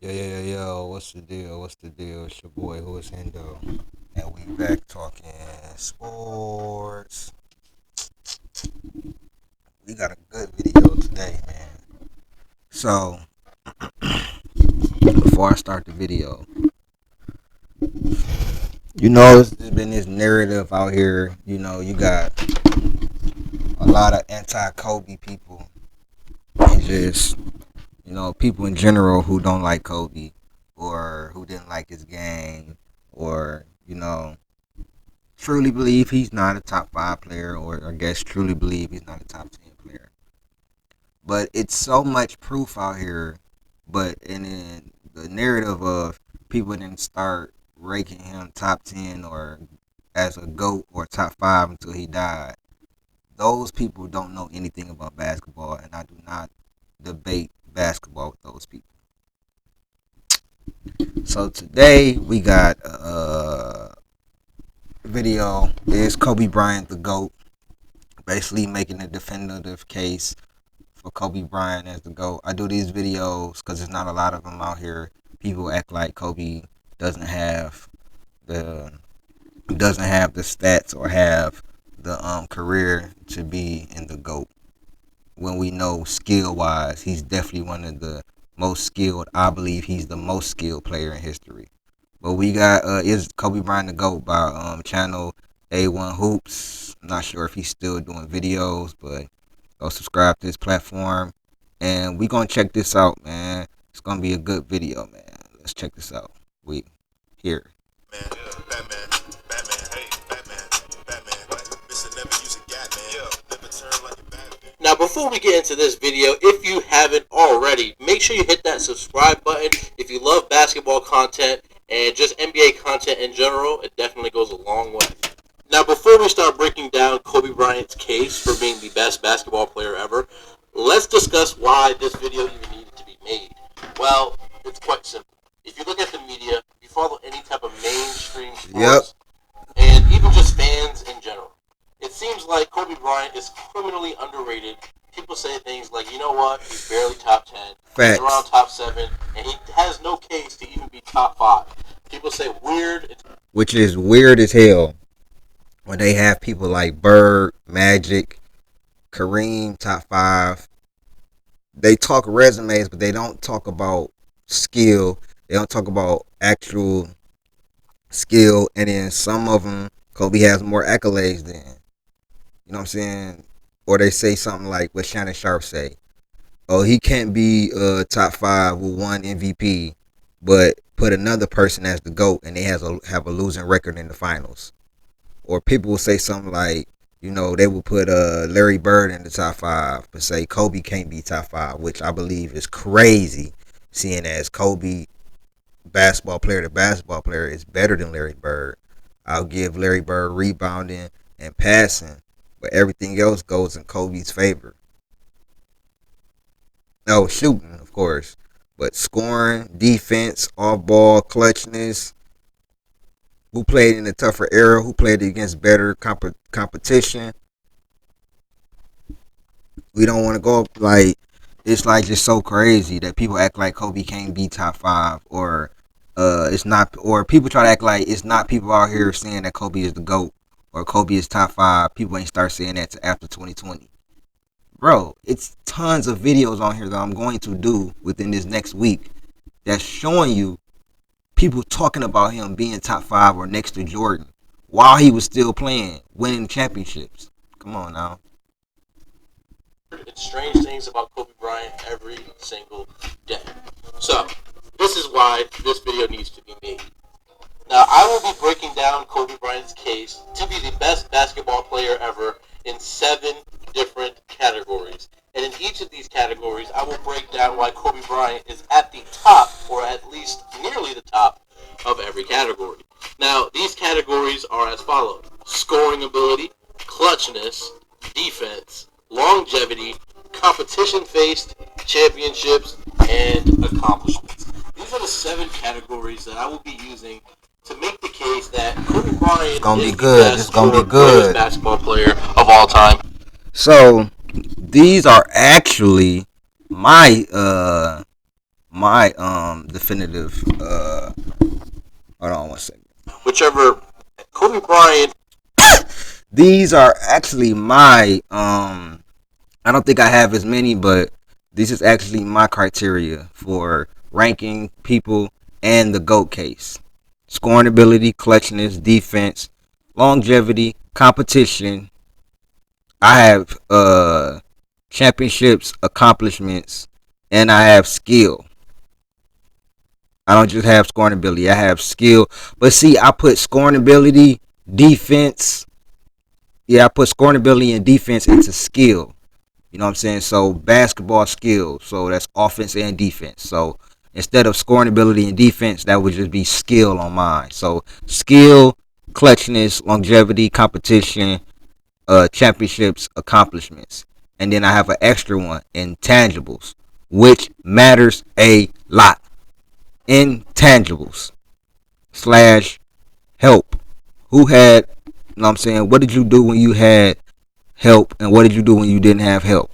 Yo, what's the deal? What's the deal? It's your boy, who is Hendo. And we back talking sports. We got a good video today, man. So, before I start the video, there's been this narrative out here. You got a lot of anti-Kobe people and just, people in general who don't like Kobe or who didn't like his game or, truly believe he's not a top five player, or I guess truly believe he's not a top 10 player. But it's so much proof out here. But and then the narrative of people didn't start raking him top 10 or as a GOAT or top five until he died. Those people don't know anything about basketball, and I do not debate basketball with those people. So today we got a video. Is Kobe Bryant the GOAT? Basically making a definitive case for Kobe Bryant as the GOAT. I do these videos because there's not a lot of them out here. People act like Kobe doesn't have the stats or have the career to be in the GOAT. When we know skill wise, he's definitely one of the most skilled. I believe he's the most skilled player in history. But we got is Kobe Bryant the GOAT by channel A1 Hoops. I'm not sure if he's still doing videos, but go subscribe to his platform. And we gonna check this out, man. It's gonna be a good video, man. Let's check this out. We here. Man, Batman, Batman, hey, Batman, Batman, Mr. Never use a gat, man. Yeah, never turn like a Batman. Now, before we get into this video, if you haven't already, make sure you hit that subscribe button. If you love basketball content and just NBA content in general, it definitely goes a long way. Now, before we start breaking down Kobe Bryant's case for being the best basketball player ever, let's discuss why this video even needed to be made. Well, it's quite simple. If you look at the media, if you follow any type of mainstream sports, and even just fans in general, it seems like Kobe Bryant is criminally underrated. People say things like, you know what, he's barely top 10, Facts. he's around top 7, and he has no case to even be top 5. People say weird. Which is weird as hell when they have people like Bird, Magic, Kareem, top 5. They talk resumes, but they don't talk about skill. They don't talk about actual skill. And then some of them, Kobe has more accolades than. You know what I'm saying? Or they say something like what Shannon Sharp say. Oh, he can't be top 5 with one MVP, but put another person as the GOAT and they have a losing record in the finals. Or people will say something like, they will put Larry Bird in the top 5, but say Kobe can't be top 5, which I believe is crazy, seeing as Kobe, basketball player to basketball player, is better than Larry Bird. I'll give Larry Bird rebounding and passing, but everything else goes in Kobe's favor. No, shooting, of course, but scoring, defense, off ball, clutchness, who played in a tougher era, who played against better competition. We don't want to go up like it's like just so crazy that people act like Kobe can't be top 5, or it's not, or people try to act like it's not people out here saying that Kobe is the GOAT or Kobe is top 5. People ain't start saying that to after 2020. Bro, it's tons of videos on here that I'm going to do within this next week that's showing you people talking about him being top 5 or next to Jordan while he was still playing, winning championships. Come on now. It's strange things about Kobe Bryant every single day. So, this is why this video needs to be made. Now, I will be breaking down Kobe Bryant's case to be the best basketball player ever in 7 different categories. And in each of these categories, I will break down why Kobe Bryant is at the top, or at least nearly the top, of every category. Now, these categories are as follows: scoring ability, clutchness, defense, longevity, competition faced, championships, and accomplishments. These are the 7 categories that I will be using to make the case that Kobe Bryant is the best or greatest basketball player of all time. So these are actually my my definitive hold on one second. Whichever Kobe Bryant. These are actually my I don't think I have as many, but this is actually my criteria for ranking people and the GOAT case. Scoring ability, clutchness, defense, longevity, competition. I have championships, accomplishments, and I have skill. I don't just have scoring ability. I have skill. But see, I put scoring ability, defense. Yeah, I put scoring ability and defense into skill. You know what I'm saying? So basketball skill. So that's offense and defense. So instead of scoring ability and defense, that would just be skill on mine. So skill, clutchness, longevity, competition, championships, accomplishments. And then I have an extra one, intangibles, which matters a lot. Intangibles slash help. Who had, you know what I'm saying? What did you do when you had help, and what did you do when you didn't have help?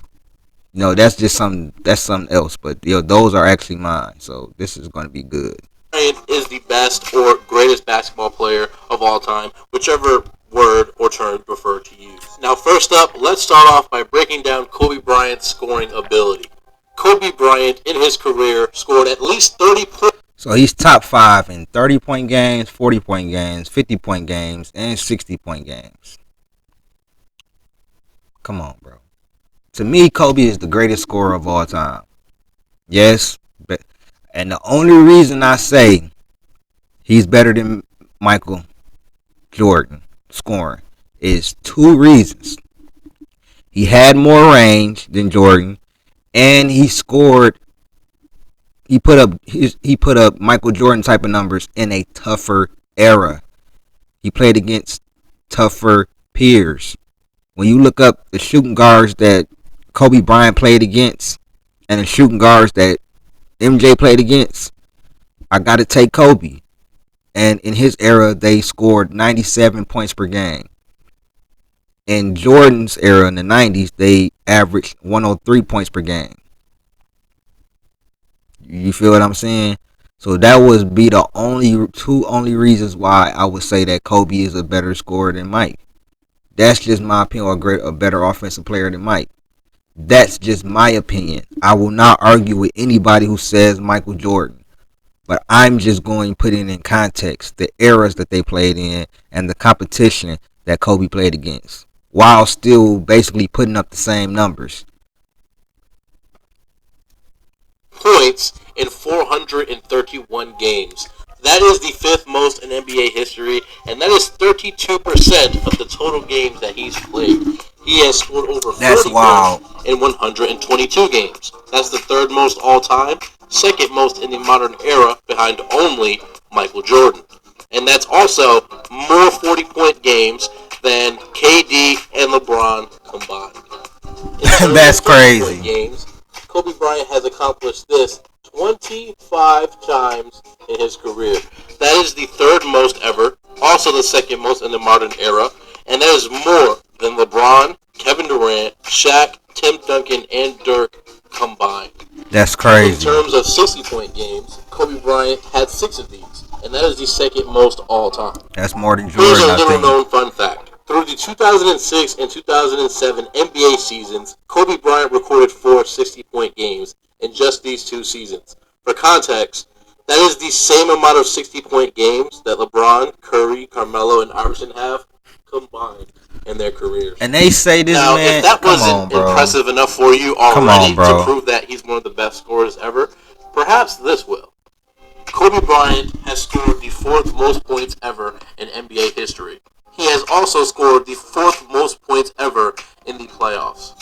No, that's just something. That's something else. But those are actually mine. So this is going to be good. Bryant is the best or greatest basketball player of all time, whichever word or term you prefer to use. Now, first up, let's start off by breaking down Kobe Bryant's scoring ability. Kobe Bryant, in his career, scored at least 30 points. So he's top 5 in 30-point games, 40-point games, 50-point games, and 60-point games. Come on, bro. To me, Kobe is the greatest scorer of all time. Yes, but and the only reason I say he's better than Michael Jordan scoring is two reasons. He had more range than Jordan, and he scored. He put up Michael Jordan type of numbers in a tougher era. He played against tougher peers. When you look up the shooting guards that Kobe Bryant played against and the shooting guards that MJ played against, I got to take Kobe. And in his era, they scored 97 points per game. In Jordan's era in the 90s, they averaged 103 points per game. You feel what I'm saying? So that would be the only reasons why I would say that Kobe is a better scorer than Mike. That's just my opinion, or a better offensive player than Mike. That's just my opinion. I will not argue with anybody who says Michael Jordan. But I'm just going to put it in context, the eras that they played in and the competition that Kobe played against, while still basically putting up the same numbers. Points in 431 games. That is the fifth most in NBA history, and that is 32% of the total games that he's played. He has scored over That's 40 wild. points in 122 games. That's the third most all time, second most in the modern era, behind only Michael Jordan. And that's also more 40-point games than KD and LeBron combined. In terms That's of 30-point crazy. games, Kobe Bryant has accomplished this 25 times in his career. That is the third most ever, also the second most in the modern era, and that is more than LeBron, Kevin Durant, Shaq, Tim Duncan, and Dirk combined. That's In crazy. terms of 60-point games, Kobe Bryant had 6 of these, and that is the second most all time. That's more than Here's Jordan, a I little think. known fun fact. Through the 2006 and 2007 NBA seasons, Kobe Bryant recorded 4 60-point games in just these two seasons. For context, that is the same amount of 60-point games that LeBron, Curry, Carmelo, and Iverson have combined in their careers. And they say this Now, if man. that Come wasn't on, bro. impressive enough for you Come on, already to bro. prove that he's one of the best scorers ever, perhaps this will. Kobe Bryant has scored the fourth most points ever in NBA history. He has also scored the fourth most points ever in the playoffs.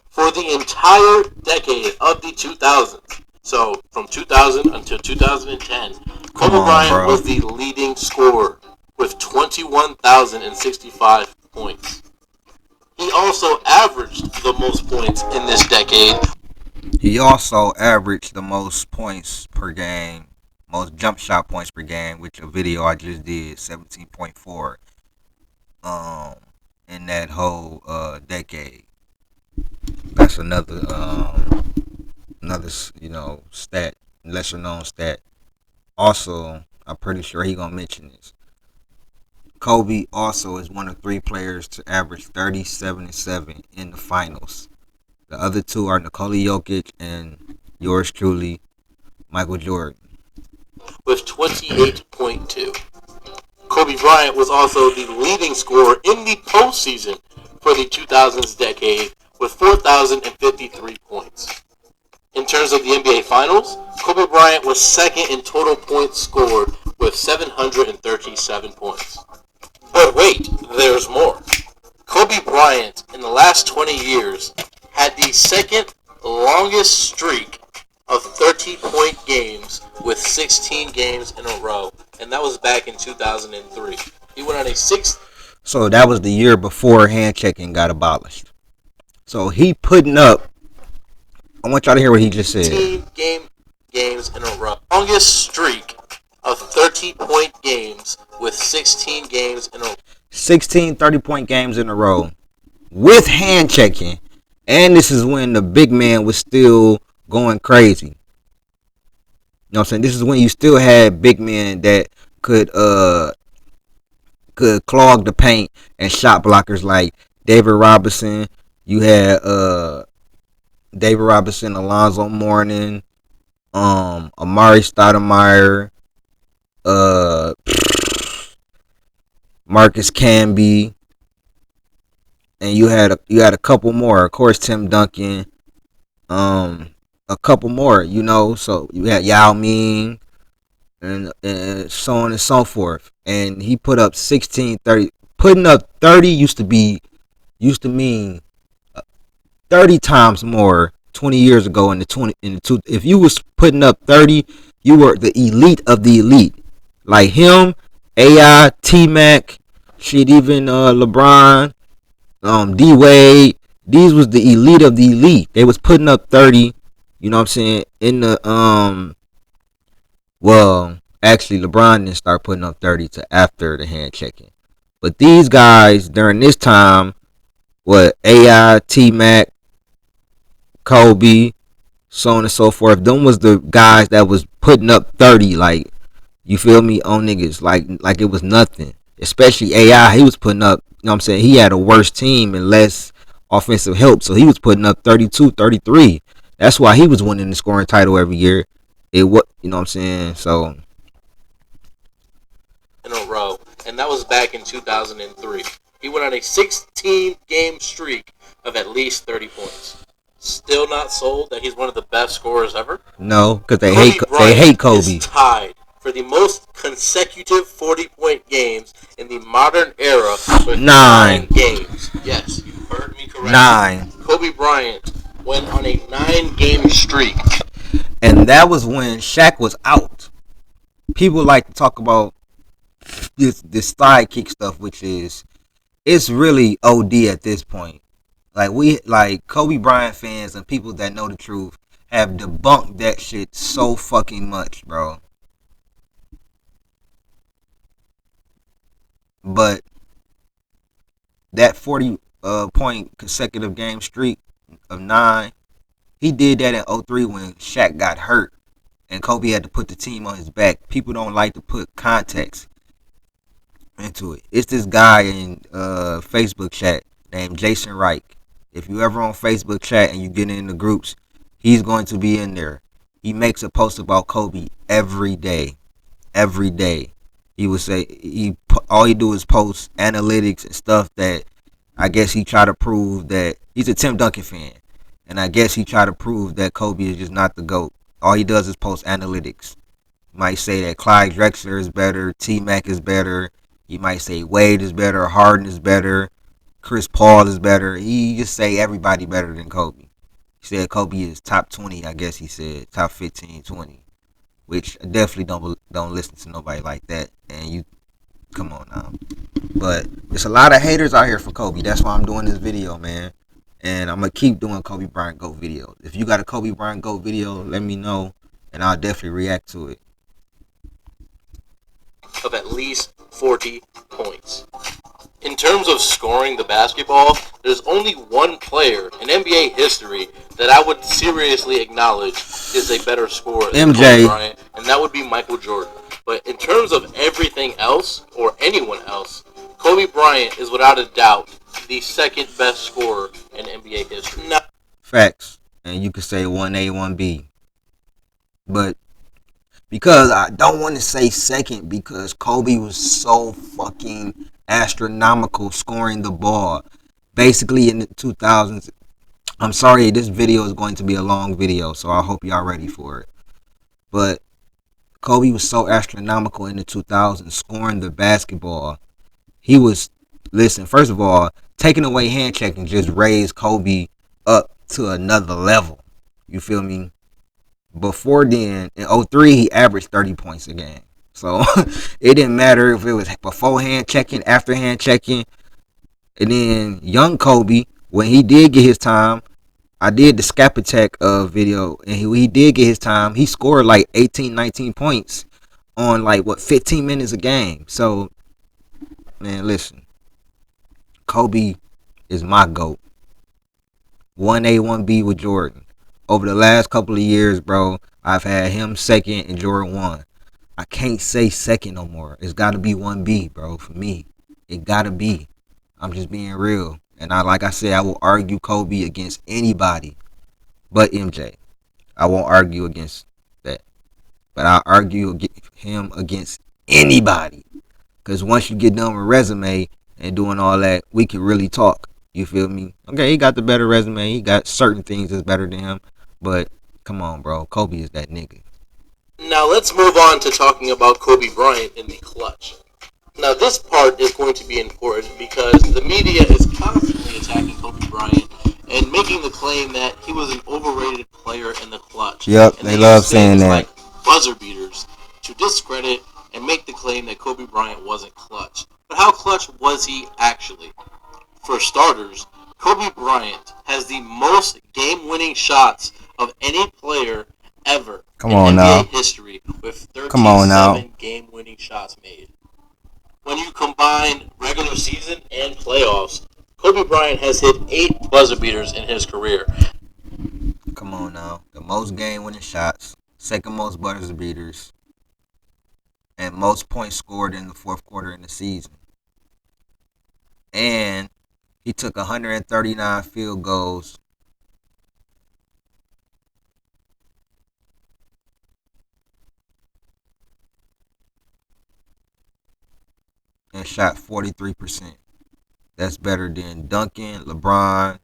For the entire decade of the 2000s, so from 2000 until 2010, Come Kobe on, Bryant bro. was the leading scorer with 21,065 points. He also averaged the most points in this decade. He also averaged the most points per game, most jump shot points per game, which a video I just did, 17.4, um, in that whole decade. That's another stat lesser known stat. Also, I'm pretty sure he gonna mention this. Kobe also is one of 3 players to average 37 and 7 in the finals. The other two are Nikola Jokic and yours truly, Michael Jordan. with 28.2. Kobe Bryant was also the leading scorer in the postseason for the 2000s decade with 4,053 points. In terms of the NBA Finals, Kobe Bryant was second in total points scored with 737 points. But wait, there's more. Kobe Bryant, in the last 20 years, had the second longest streak of 30-point games with 16 games in a row, and that was back in 2003. He went on a So that was the year before hand checking got abolished. So he putting up. I want y'all to hear what he just said. 16 games in a row. Longest streak of 30-point games with 16 games in a row. 16 30-point games in a row with hand checking. And this is when the big man was still going crazy. You know what I'm saying? This is when you still had big men that could clog the paint and shot blockers like David Robinson. You had David Robinson, Alonzo Mourning, Amari Stoudemire, uh Marcus Camby, and you had a couple more. Of course, Tim Duncan, a couple more. So you had Yao Ming, and so on and so forth. And he put up 16, 30. Putting up 30 used to mean 30 times more 20 years ago if you was putting up 30, you were the elite of the elite. Like him, AI, T-Mac, shit, even LeBron, D Wade. These was the elite of the elite. They was putting up 30, you know what I'm saying, in the well, actually LeBron didn't start putting up 30 to after the hand checking. But these guys during this time, what, AI, T-Mac, Kobe, so on and so forth, them was the guys that was putting up 30, like, you feel me, on niggas, like it was nothing. Especially AI, he was putting up, you know what I'm saying, he had a worse team and less offensive help, so he was putting up 32, 33. That's why he was winning the scoring title every year. It what, you know what I'm saying? So in a row, and that was back in 2003. He went on a 16-game streak of at least 30 points. Still not sold that he's one of the best scorers ever? no, because they Bryant hate Kobe. is tied for the most consecutive 40-point games in the modern era with 9 games. Yes, you heard me correctly. 9. Kobe Bryant went on a 9-game streak. And that was when Shaq was out. People like to talk about this thigh kick stuff, which is, it's really OD at this point. Like Kobe Bryant fans and people that know the truth have debunked that shit so fucking much, bro. But that 40 point consecutive game streak of 9, he did that in '03 when Shaq got hurt and Kobe had to put the team on his back. People don't like to put context into it. It's this guy in Facebook chat named Jason Reich. If you ever on Facebook chat and you get in the groups, he's going to be in there. He makes a post about Kobe every day. Every day. He would say all he do is post analytics and stuff that I guess he try to prove that he's a Tim Duncan fan. And I guess he try to prove that Kobe is just not the GOAT. All he does is post analytics. He might say that Clyde Drexler is better, T-Mac is better. He might say Wade is better, Harden is better, Chris Paul is better. He just say everybody better than Kobe. He said Kobe is top 20, I guess he said, top 15, 20. Which I definitely don't listen to nobody like that. And you, come on now. But there's a lot of haters out here for Kobe. That's why I'm doing this video, man. And I'm going to keep doing Kobe Bryant GOAT videos. If you got a Kobe Bryant GOAT video, let me know. And I'll definitely react to it. Of at least 40 points. In terms of scoring the basketball, there's only one player in NBA history that I would seriously acknowledge is a better scorer than Kobe MJ. Bryant, and that would be Michael Jordan. But in terms of everything else, or anyone else, Kobe Bryant is without a doubt the second best scorer in NBA history. Now, Facts. And you could say 1A, 1B. But because I don't want to say second because Kobe was so fucking astronomical scoring the ball. Basically in the 2000s. I'm sorry, this video is going to be a long video, so I hope y'all ready for it. But Kobe was so astronomical in the 2000s scoring the basketball. He was, listen, first of all, taking away hand checking just raised Kobe up to another level. You feel me? Before then, in '03, he averaged 30 points a game. So it didn't matter if it was before hand checking, after hand checking. And then young Kobe, when he did get his time, I did the Scap Attack video, and he did get his time. He scored like 18, 19 points on like, 15 minutes a game. So, man, listen, Kobe is my GOAT. 1A, 1B with Jordan. Over the last couple of years, bro, I've had him second and Jordan 1. I can't say second no more. It's got to be 1B, bro, for me. It got to be. I'm just being real. And like I said, I will argue Kobe against anybody but MJ. I won't argue against that. But I'll argue him against anybody. Because once you get done with resume and doing all that, we can really talk. You feel me? Okay, he got the better resume. He got certain things that's better than him. But come on, bro. Kobe is that nigga. now let's move on to talking about Kobe Bryant in the clutch. Now, this part is going to be important because the media is constantly attacking Kobe Bryant and making the claim that he was an overrated player in the clutch. Yep, And they they love use saying things that. like buzzer beaters to discredit and make the claim that Kobe Bryant wasn't clutch. But how clutch was he actually? For starters, Kobe Bryant has the most game-winning shots of any player ever Come in on NBA now. history with Come on now. 37 game-winning shots made. When you combine regular season and playoffs, Kobe Bryant has hit 8 buzzer beaters in his career. Come on now. The most game winning shots, second most buzzer beaters, and most points scored in the fourth quarter in the season. And he took 139 field goals and shot 43%. That's better than Duncan, LeBron,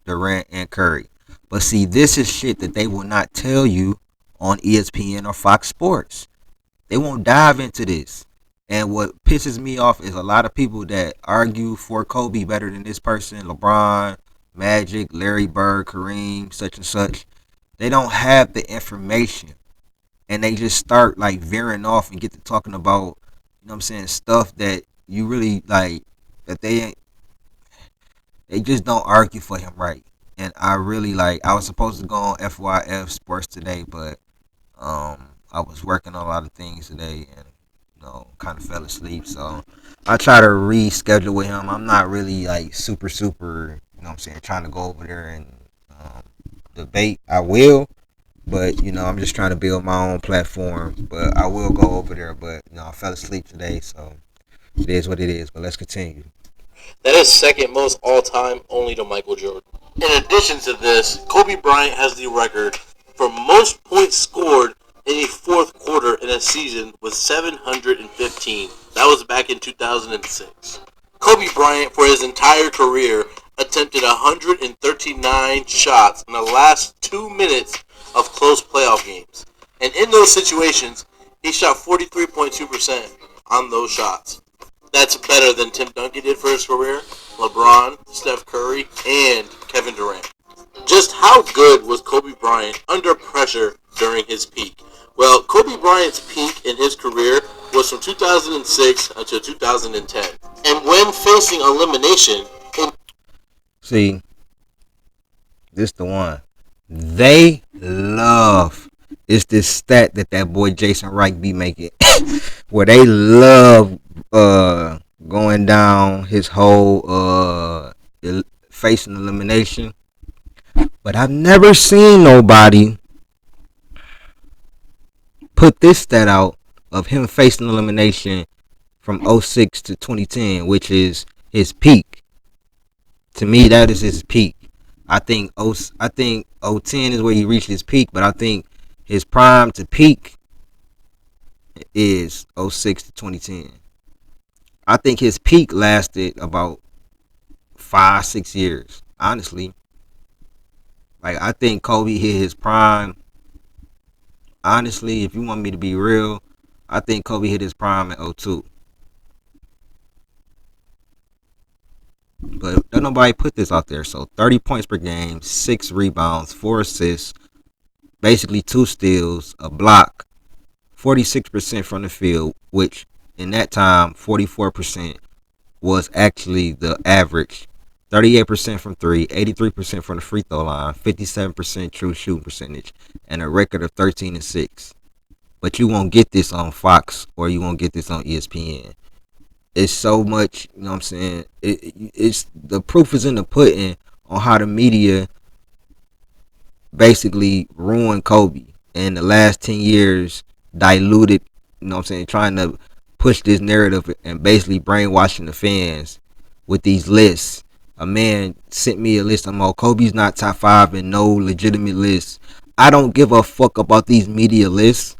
Durant, and Curry. But see, this is shit that they will not tell you on ESPN or Fox Sports. They won't dive into this. And what pisses me off is a lot of people that argue for Kobe better than this person, LeBron, Magic, Larry Bird, Kareem, such and such. They don't have the information. And they just start like veering off and get to talking about, you know what I'm saying, stuff that you really like, that they just don't argue for him right. And I really like, I was supposed to go on FYF Sports today, but I was working on a lot of things today and kind of fell asleep. So I try to reschedule with him. I'm not really like super, I'm saying, trying to go over there and um, debate. I will, but I'm just trying to build my own platform. But I will go over there. But I fell asleep today, so it is what it is. But let's continue. That is second most all time, only to Michael Jordan. In addition to this, Kobe Bryant has the record for most points scored in a fourth quarter in a season with 715. That was back in 2006. Kobe Bryant, for his entire career, attempted 139 shots in the last 2 minutes of close playoff games. And in those situations, he shot 43.2% on those shots. That's better than Tim Duncan did for his career, LeBron, Steph Curry, and Kevin Durant. Just how good was Kobe Bryant under pressure during his peak? Well, Kobe Bryant's peak in his career was from 2006 until 2010. And when facing elimination, See, this the one. They love. It's this stat that boy Jason Wright be making, where they love going down his whole facing elimination. But I've never seen nobody put this stat out of him facing elimination from '06 to 2010, which is his peak. To me, that is his peak. I think 010 is where he reached his peak, but I think his prime to peak is '06 to 2010. I think his peak lasted about 5 6 years. Honestly, like I think Kobe hit his prime. Honestly, if you want me to be real, I think Kobe hit his prime at '02. But don't nobody put this out there. So 30 points per game, 6 rebounds, 4 assists, basically 2 steals, a block, 46% from the field, which in that time 44% was actually the average. 38% from three, 83% from the free throw line, 57% true shooting percentage, and a record of 13-6. But you won't get this on Fox or you won't get this on ESPN. It's so much, you know what I'm saying? It's the proof is in the pudding on how the media basically ruined Kobe and the last 10 years diluted, you know what I'm saying, trying to push this narrative and basically brainwashing the fans with these lists. A man sent me a list. I'm all Kobe's not top five in no legitimate list. I don't give a fuck about these media lists.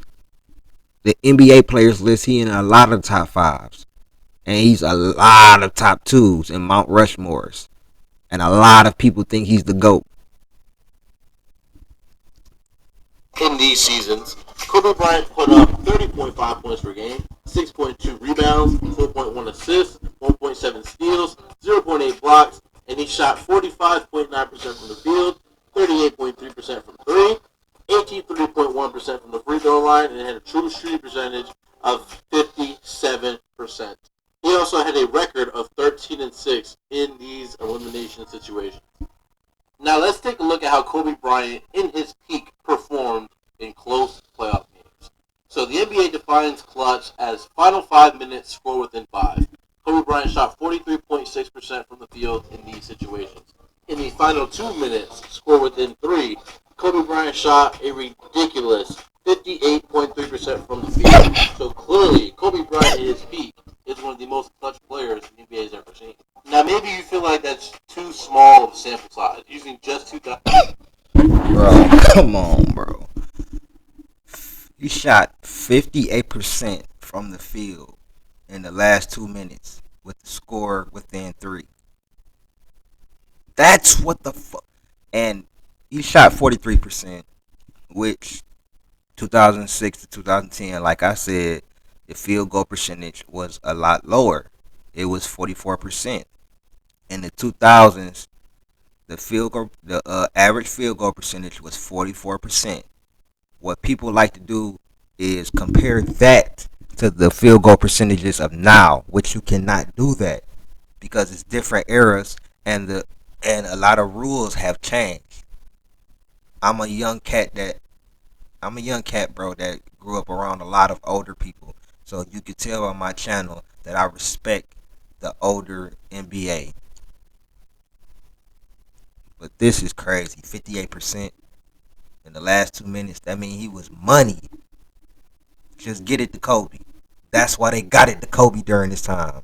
The NBA players list, he in a lot of top fives. And he's a lot of top twos and Mount Rushmores. And a lot of people think he's the GOAT. In these seasons, Kobe Bryant put up 30.5 points per game, 6.2 rebounds, 4.1 assists, 1.7 steals, 0.8 blocks, and he shot 45.9% from the field, 38.3% from three, 83.1% from the free throw line, and had a true shooting percentage of 57%. He also had a record of 13-6 in these elimination situations. Now let's take a look at how Kobe Bryant, in his peak, performed in close playoff games. So the NBA defines clutch as final 5 minutes, score within five. Kobe Bryant shot 43.6% from the field in these situations. In the final 2 minutes, score within three, Kobe Bryant shot a ridiculous 58.3% from the field. So clearly, Kobe Bryant at his peak is one of the most clutch players the NBA has ever seen. Now, maybe you feel like that's too small of a sample size, using just 2,000. Bro, come on, bro. He shot 58% from the field in the last 2 minutes with the score within three. That's what the fuck. And he shot 43%, which 2006 to 2010, like I said, the field goal percentage was a lot lower. It was 44%. In the 2000s, the average field goal percentage was 44%. What people like to do is compare that to the field goal percentages of now, which you cannot do that because it's different eras and a lot of rules have changed. I'm a young cat that I'm a young cat, bro, that grew up around a lot of older people. So you can tell on my channel that I respect the older NBA. But this is crazy. 58% in the last 2 minutes. That means he was money. Just get it to Kobe. That's why they got it to Kobe during this time.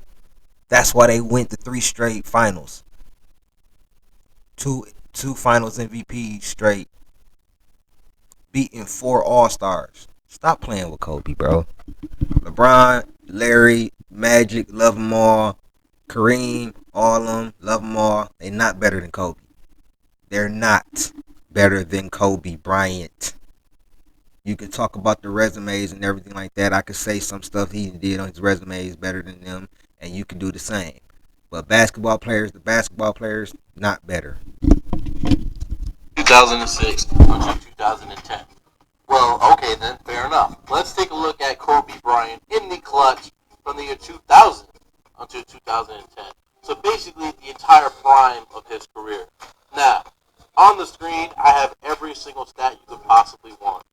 That's why they went to 3 straight finals. Two finals MVP straight. Beating 4 All-Stars. Stop playing with Kobe, bro. LeBron, Larry, Magic, love them all. Kareem, all of them, love them all. They not better than Kobe. They're not better than Kobe Bryant. You can talk about the resumes and everything like that. I could say some stuff he did on his resume is better than them, and you can do the same. But the basketball players, not better. 2006 until 2010. Well, okay then, fair enough. Let's take a look at Kobe Bryant in the clutch from the year 2000 until 2010. So basically the entire prime of his career. Now, on the screen, I have every single stat you could possibly want.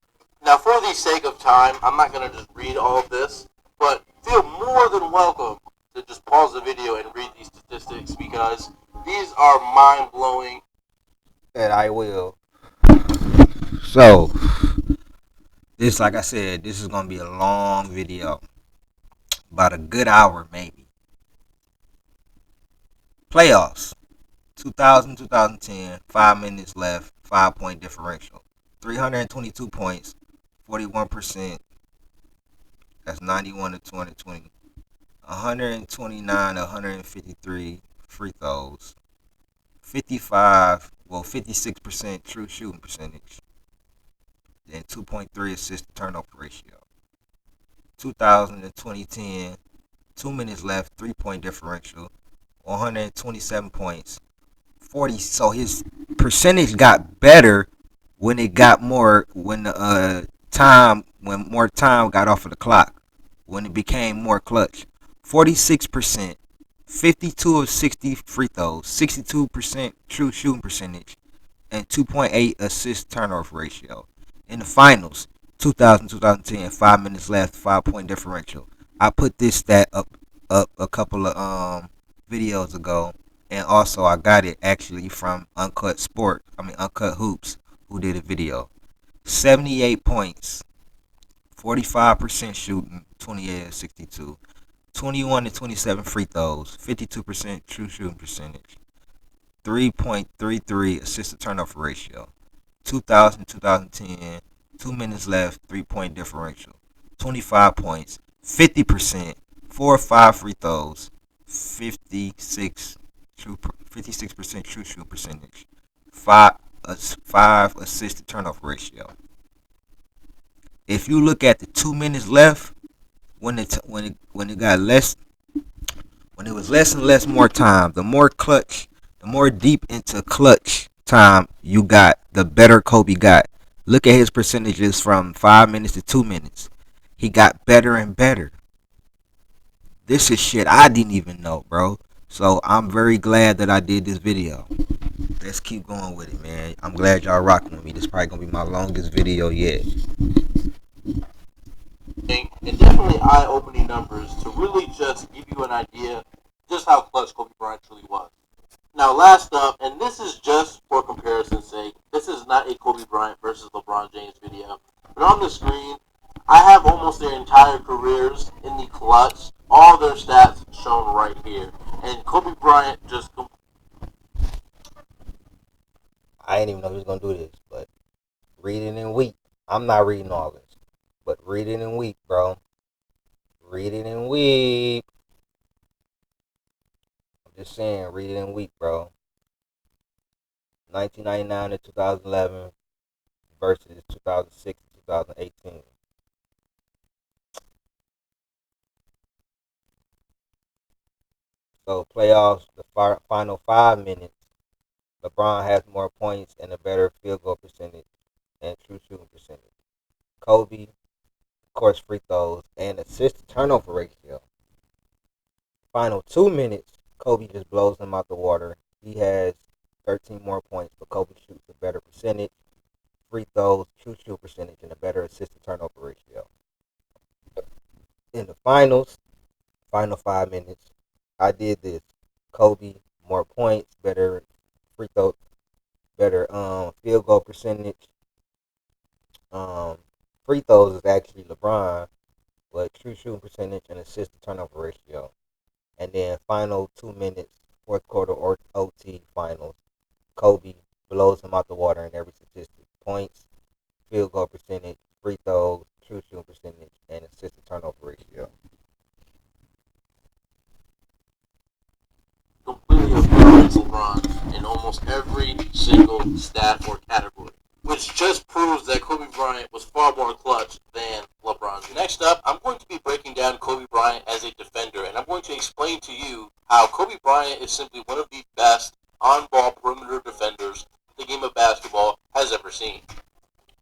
Now, for the sake of time, I'm not going to just read all of this, but feel more than welcome to just pause the video and read these statistics because these are mind blowing. That I will. So, this, like I said, this is gonna be a long video, about a good hour maybe. Playoffs, 2000, 2010, 5 minutes left, 5 point differential, 322 points, 41%. That's 91 to 220. 129 to 153 free throws, 56% true shooting percentage, and 2.3 assist to turnover ratio. 2000 to 2010, 2 minutes left, 3 point differential, 127 points, 40. So his percentage got better when it got more, when the when more time got off of the clock, when it became more clutch. 46%, 52 of 60 free throws, 62% true shooting percentage, and 2.8 assist turnover ratio. In the finals, 2000-2010, 5 minutes left, 5 point differential. I put this stat up a couple of videos ago, and also I got it actually from Uncut Hoops, who did a video. 78 points, 45% shooting, 28 of 62, 21 to 27 free throws, 52% true shooting percentage, 3.33 assist to turnover ratio. 2000-2010, 2 minutes left, 3 point differential, 25 points, 50%, 4 or 5 free throws, 56% true shoot percentage, five assist to turnover ratio. If you look at the 2 minutes left, when it got less, when it was less and less more time, the more deep into clutch time you got, the better Kobe got. Look at his percentages from 5 minutes to 2 minutes. He got better and better. This is shit I didn't even know, bro. So I'm very glad that I did this video. Let's keep going with it, man. I'm glad y'all rocking with me. This is probably gonna be my longest video yet. And definitely eye opening numbers to really just give you an idea just how clutch Kobe Bryant truly was. Now, last up, and this is just for comparison's sake, this is not a Kobe Bryant versus LeBron James video. But on the screen, I have almost their entire careers in the clutch, all their stats shown right here. And Kobe Bryant just I didn't even know he was gonna do this, but reading in week. I'm not reading all this, but reading in week, bro. Reading in week. I'm just saying, reading in week, bro. 1999 to 2011 versus 2006 to 2018. So playoffs, the final 5 minutes, LeBron has more points and a better field goal percentage and true shooting percentage. Kobe, of course, free throws and assist turnover ratio. Final 2 minutes, Kobe just blows them out the water. He has 13 more points, but Kobe shoots a better percentage, free throws, true shoot percentage, and a better assist to turnover ratio. In the finals, final 5 minutes, I did this. Kobe, more points, better free throw, better field goal percentage. Um, Free throws is actually LeBron, but true shooting percentage and assist to turnover ratio. And then final 2 minutes, fourth quarter or OT finals, Kobe blows him out the water in every statistic: points, field goal percentage, free throws, true shooting percentage, and assist to turnover ratio. completely obliterates LeBron in almost every single stat or category, which just proves that Kobe Bryant was far more clutch than LeBron. Next up, I'm going to be breaking down Kobe Bryant as a defender, and I'm going to explain to you how Kobe Bryant is simply one of the best on-ball perimeter defenders the game of basketball has ever seen.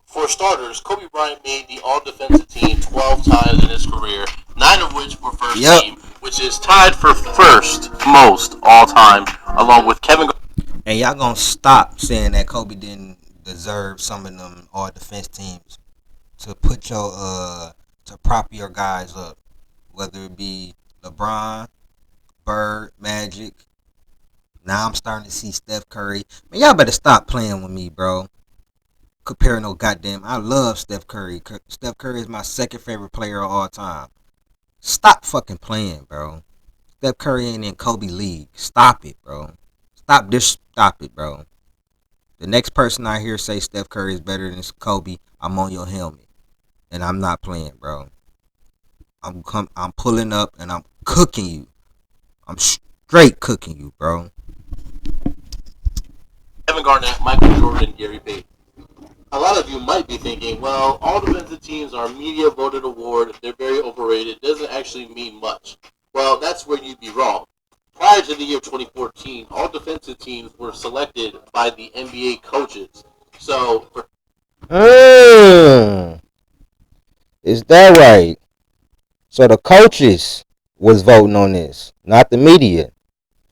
For starters, Kobe Bryant made the All-Defensive Team 12 times in his career, 9 of which were first Yep. team, which is tied for first most all time, along with Kevin. And y'all gonna stop saying that Kobe didn't deserve some of them all defense teams to put to prop your guys up, whether it be LeBron, Bird, Magic. Now I'm starting to see Steph Curry. Man, y'all better stop playing with me, bro. Comparing no goddamn. I love Steph Curry. Steph Curry is my second favorite player of all time. Stop fucking playing, bro. Steph Curry ain't in Kobe league. Stop it, bro. Stop it, bro. The next person I hear say Steph Curry is better than Kobe, I'm on your helmet, and I'm not playing, bro. I'm pulling up and I'm cooking you. I'm straight cooking you, bro. Kevin Garnett, Michael Jordan, Gary Payton. A lot of you might be thinking, well, all defensive teams are media voted award. They're very overrated. It doesn't actually mean much. Well, that's where you'd be wrong. Prior to the year 2014, all defensive teams were selected by the NBA coaches. So, for Mm, is that right? So the coaches was voting on this, not the media,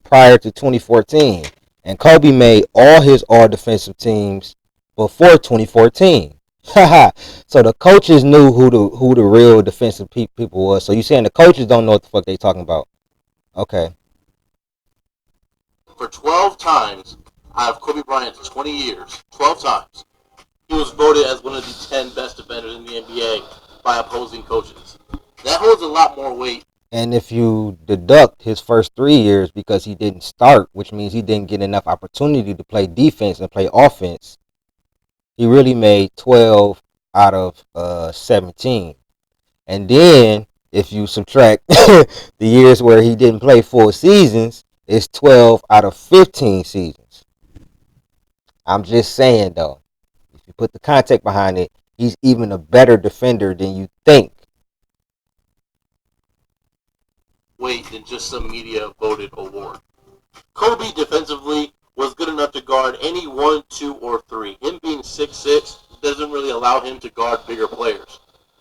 prior to 2014. And Kobe made all his all defensive teams before 2014. Haha. So the coaches knew who the real defensive people was. So you saying the coaches don't know what the fuck they talking about? Okay. for 12 times out of Kobe Bryant's 20 years, 12 times, he was voted as one of the 10 best defenders in the NBA by opposing coaches. That holds a lot more weight. And if you deduct his first 3 years because he didn't start, which means he didn't get enough opportunity to play defense and play offense, he really made 12 out of 17. And then if you subtract the years where he didn't play full seasons, it's 12 out of 15 seasons. I'm just saying though, if you put the context behind it, he's even a better defender than you think. Weight than just some media voted award. Kobe defensively was good enough to guard any 1, 2, or 3. Him being 6'6" doesn't really allow him to guard bigger players.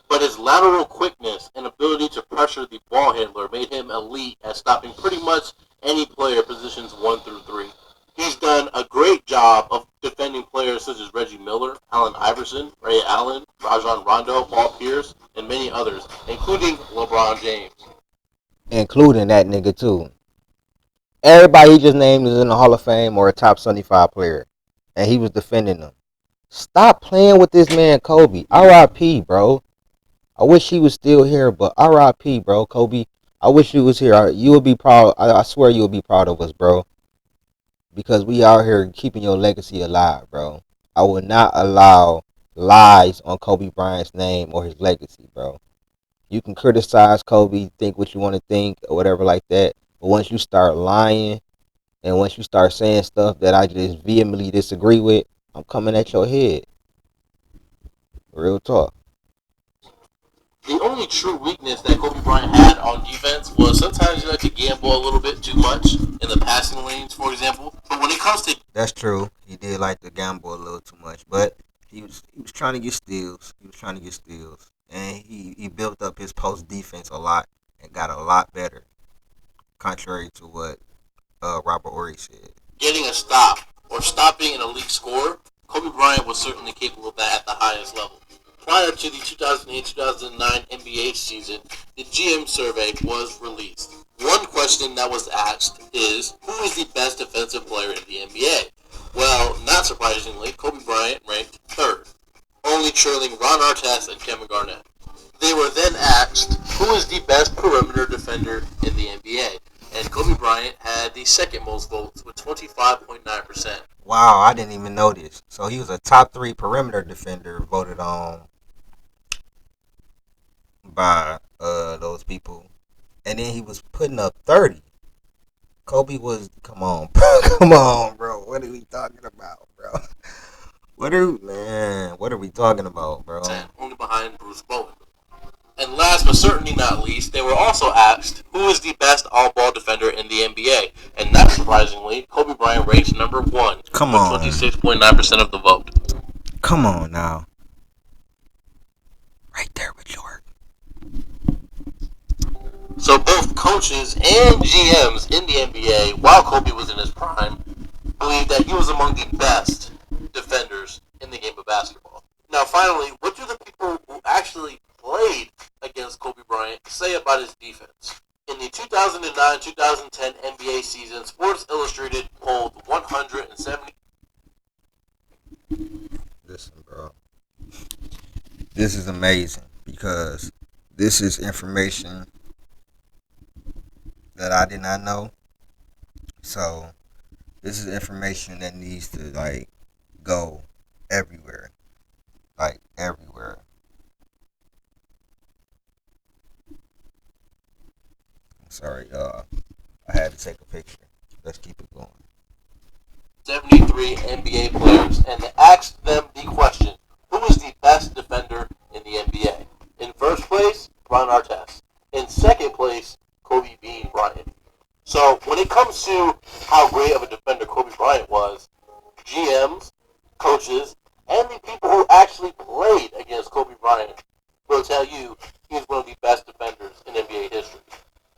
But his lateral quickness and ability to pressure the ball handler made him elite at stopping pretty much any player positions 1 through 3. He's done a great job of defending players such as Reggie Miller, Allen Iverson, Ray Allen, Rajon Rondo, Paul Pierce, and many others, including LeBron James. Including that nigga too. Everybody he just named is in the Hall of Fame or a top 75 player. And he was defending them. Stop playing with this man, Kobe. RIP, bro. I wish he was still here, but RIP, bro. Kobe, I wish you was here. You would be proud. I swear you would be proud of us, bro. Because we out here keeping your legacy alive, bro. I would not allow lies on Kobe Bryant's name or his legacy, bro. You can criticize Kobe, think what you want to think, or whatever like that. But once you start lying and once you start saying stuff that I just vehemently disagree with, I'm coming at your head. Real talk. The only true weakness that Kobe Bryant had on defense was sometimes he liked to gamble a little bit too much in the passing lanes, for example. But when it comes to That's true. He did like to gamble a little too much, but he was trying to get steals. He was trying to get steals, and he built up his post defense a lot and got a lot better, contrary to what Robert Ory said. getting a stop or stopping an elite scorer, Kobe Bryant was certainly capable of that at the highest level. Prior to the 2008-2009 NBA season, the GM survey was released. One question that was asked is, who is the best defensive player in the NBA? Well, not surprisingly, Kobe Bryant ranked third, only trailing Ron Artest and Kevin Garnett. They were then asked, who is the best perimeter defender in the NBA? And Kobe Bryant had the second most votes with 25.9%. Wow, I didn't even know this. So he was a top three perimeter defender voted on by those people, and then he was putting up 30. Kobe was come on, bro, come on, bro. What are we talking about, bro? What are we talking about, bro? Only behind Bruce Bowen. And last but certainly not least, they were also asked who is the best all-ball defender in the NBA. And not surprisingly, Kobe Bryant ranks number one Come with on, 26.9% of the vote. come on now, right there with Jordan. So both coaches and GMs in the NBA, while Kobe was in his prime, believe that he was among the best defenders in the game of basketball. Now, finally, what do the people who actually played against Kobe Bryant say about his defense? In the 2009-2010 NBA season, Sports Illustrated polled 170. Listen, bro. This is amazing because this is information that I did not know. So this is information that needs to like go everywhere, like everywhere. I'm sorry, I had to take a picture. Let's keep it going. 73 NBA players and asked them the question, who is the best defender in the NBA? In first place, Ron Artest. In second place, Kobe Bean Bryant. So when it comes to how great of a defender Kobe Bryant was, GMs, coaches, and the people who actually played against Kobe Bryant will tell you he's one of the best defenders in NBA history.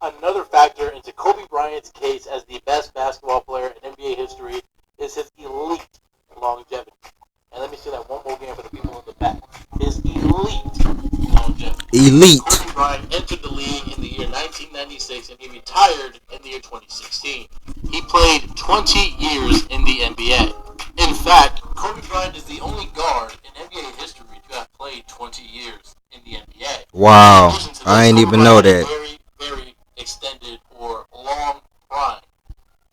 Another factor into Kobe Bryant's case as the best basketball player in NBA history is his elite longevity. And let me say that one more again for the people in the back. His elite longevity. Elite. Kobe Bryant entered the league in the year 1996 and he retired in the year 2016. He played 20 years in the NBA. In fact, Kobe Bryant is the only guard in NBA history to have played 20 years in the NBA. In Wow, addition to I this, ain't Kobe even Bryant know had a that. very, very extended or long prime.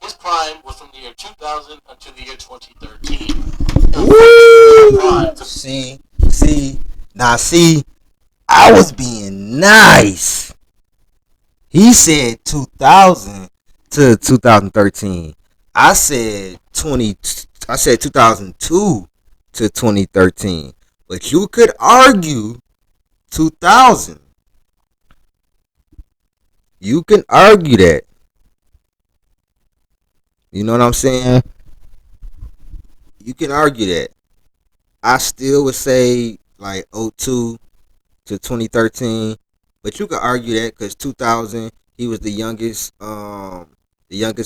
His prime was from the year 2000 until the year 2013. Woo! See, I was being nice. He said 2000 to 2013. I said 20. I said 2002 to 2013. But you could argue 2000. You can argue that. You know what I'm saying? You can argue that. I still would say like '02 to 2013, but you could argue that because 2000 he was the youngest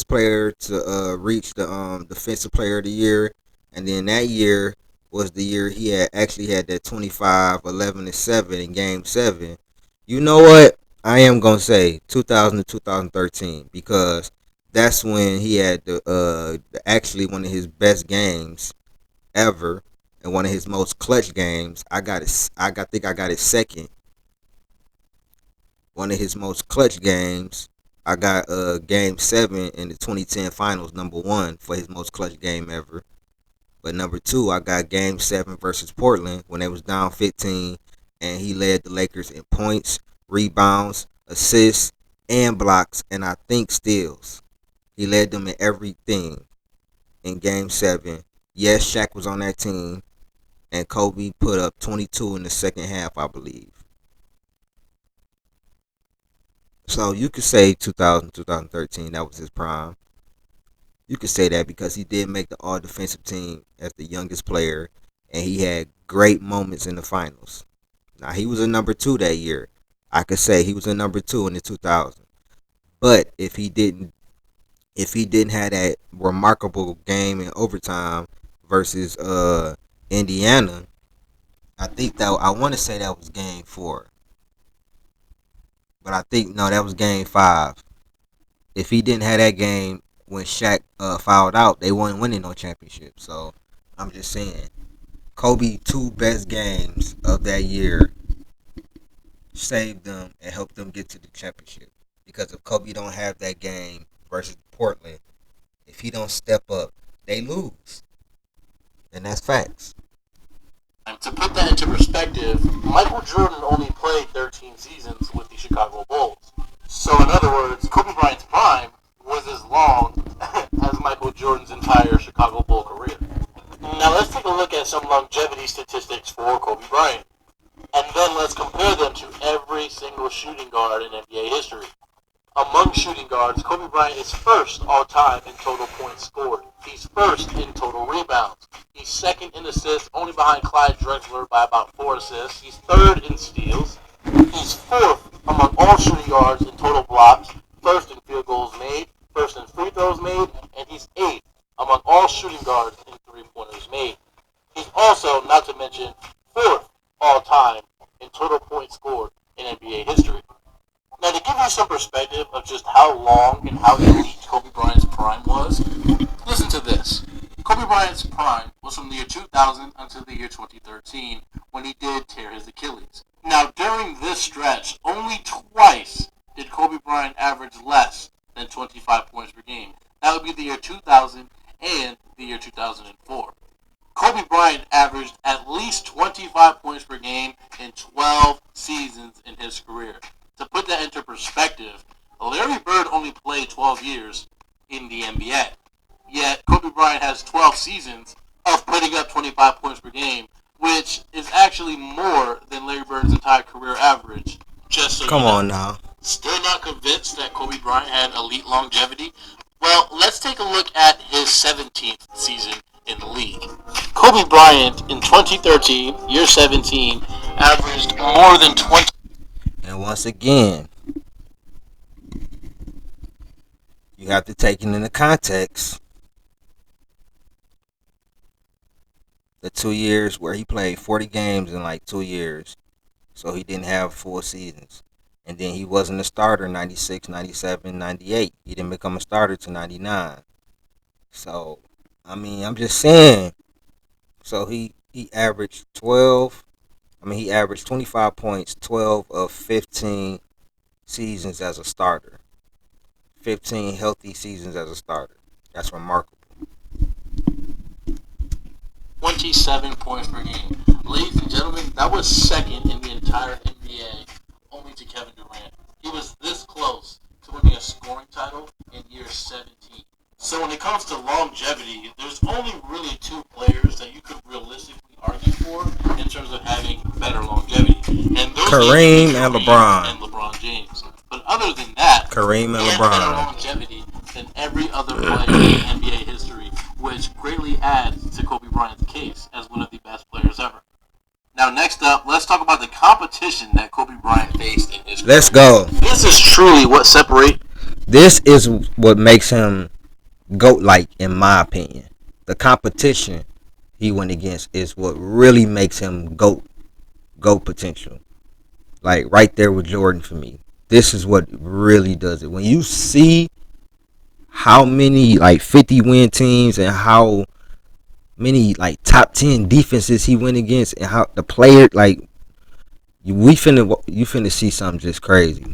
player to reach the defensive player of the year, and then that year was the year he had actually had that 25, 11, and 7 in Game 7. You know what? I am gonna say 2000 to 2013 because that's when he had actually one of his best games ever and one of his most clutch games. Think I got it second. One of his most clutch games. I got game 7 in the 2010 finals, number 1 for his most clutch game ever. But number 2, I got game 7 versus Portland when they was down 15 and he led the Lakers in points, rebounds, assists, and blocks, and I think steals. He led them in everything in game 7. Yes, Shaq was on that team, and Kobe put up 22 in the second half, I believe. So you could say 2000, 2013, that was his prime. You could say that because he did make the all defensive team as the youngest player, and he had great moments in the finals. Now, he was a number 2 that year. I could say he was a number 2 in the 2000. But if he didn't have that remarkable game in overtime versus Indiana, I want to say that was game 4. But I think no, that was game 5. If he didn't have that game when Shaq fouled out, they weren't winning no championship. So I'm just saying, Kobe 2 best games of that year saved them and helped them get to the championship. Because if Kobe don't have that game versus Portland, if he don't step up, they lose, and that's facts. To put that into perspective, Michael Jordan only played 13 seasons with the Chicago Bulls. So, in other words, Kobe Bryant's prime was as long as Michael Jordan's entire Chicago Bull career. Now, let's take a look at some longevity statistics for Kobe Bryant. And then let's compare them to every single shooting guard in NBA history. Among shooting guards, Kobe Bryant is first all time in total points scored. He's first in total rebounds. He's second in assists, only behind Clyde Drexler by about 4 assists. He's third in steals. He's fourth among all shooting guards in total blocks, first in field goals made, first in free throws made, and he's eighth among all shooting guards in three-pointers made. He's also, not to mention, fourth all time in total points scored in NBA history. Now, to give you some perspective of about just how long and how elite Kobe Bryant's prime was, listen to this. Kobe Bryant's prime was from the year 2000 until the year 2013 when he did tear his Achilles. Now, during this stretch, only twice did Kobe Bryant average less than 25 points per game. That would be the year 2000 and the year 2004. Kobe Bryant averaged at least 25 points per game in 12 seasons in his career. To put that into perspective, Larry Bird only played 12 years in the NBA. Yet Kobe Bryant has 12 seasons of putting up 25 points per game, which is actually more than Larry Bird's entire career average, just so Come you know. on now. Still not convinced that Kobe Bryant had elite longevity? Well, let's take a look at his 17th season in the league. Kobe Bryant in 2013, year 17, averaged more than 20. And once again, you have to take it into context. The 2 years where he played 40 games in like 2 years. So he didn't have full seasons. And then he wasn't a starter 96, 97, 98. He didn't become a starter to 99. So, I mean, I'm just saying. So he averaged 12. I mean, he averaged 25 points, 12 of 15 seasons as a starter. 15 healthy seasons as a starter. That's remarkable. 27 points per game. Ladies and gentlemen, that was second in the entire NBA, only to Kevin Durant. He was this close to winning a scoring title in year 17. So when it comes to longevity, there's only really two players that you could realistically argue for in terms of having better longevity. And those names would be Kareem and Kareem LeBron. and LeBron James. But other than that, Kareem he and had better LeBron. longevity than every other player in NBA history, which greatly adds to Kobe Bryant's case as one of the best players ever. Now, next up, let's talk about the competition that Kobe Bryant faced in his Let's career. go. This is truly what separates. This is what makes him GOAT like, in my opinion. The competition he went against is what really makes him GOAT potential. Like right there with Jordan for me. This is what really does it. When you see how many like 50 win teams and how many like top 10 defenses he went against and how the player like you finna see something just crazy.